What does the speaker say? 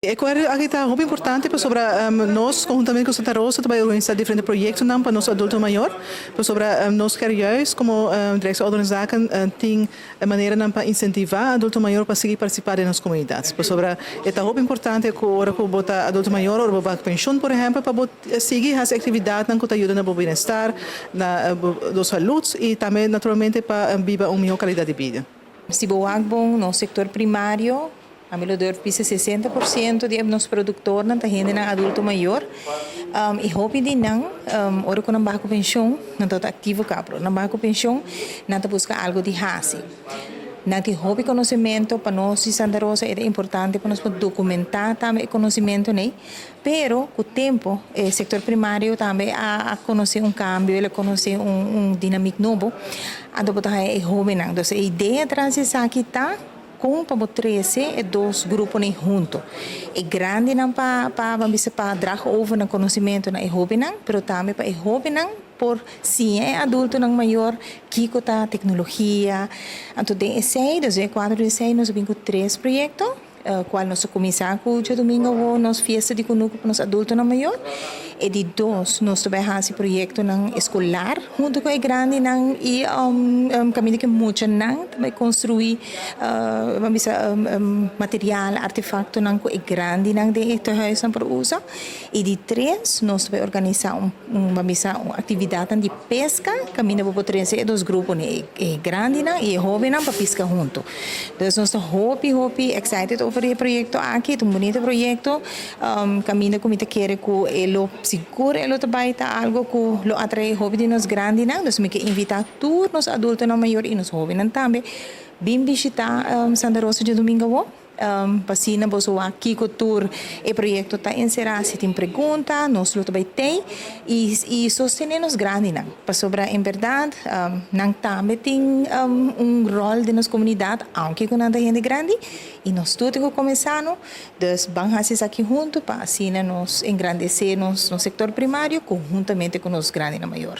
Aqui está muito importante sobre nós, conjuntamente com Santa Rosa, também organizar diferentes projetos para nosso adulto maior, sobre nós queremos, como direção organização, tem a maneira para incentivar adulto maior para seguir participar nas comunidades. Sobre é muito importante que hora que botar adulto maior ou botar pensão, por exemplo, para seguir as atividades que ajudam no bem-estar, na saúde e também naturalmente para viver uma melhor qualidade de vida. Se bom no setor primário, a melhor pisa 60% de nos produtor na gente na adulto maior e hobby din nang ora ko nang bago pensão na tota ativo kapro na bago pensão na busca algo de hasi na ti hobby conhecimento para nós em Santa Rosa é importante para nós documentar também conhecimento né pero com o tempo o setor primário também a conhecer cambio ele conhecer dinâmico novo a do botar é hobby não então a ideia atrás disso aqui tá com para 13 dois grupos nem junto é grande não para drag over no conhecimento na hobby não pero também para hobby não por sim é adulto não maior que tá tecnologia então de 6 de 4 de 6 nós vimos 3 projetos qual nós começamos com o domingo nós fiesta de conuco para nós adultos não maior e de 2 nós também esse projeto não escolar junto com a grande não e caminho que muito não também construir material artefacto não com a grande não de huis para uso e de 3 nós também organizar uma atividade de pesca caminho para 13 dos grupos né é grande não e jovem não para pesca junto então nós hobby excited over o projeto aqui um bonito projeto caminho como te quer com ele seguro ele também tá algo que lo atrai hobby de nós grande não nós me que invitar todos nos adultos não maior e nos jovens também bem visitar Santa Rosa de domingo pasina boso aqui com tour e projeto tá encerrado se tem pergunta nós lo também tem e sostener nos grande não para sobre em verdade não também tem rol de nossa comunidade aunque com nada gente grande e nós tudo começando dos banhas aqui junto para assim nos engrandecer no setor primário conjuntamente com os grandes na maior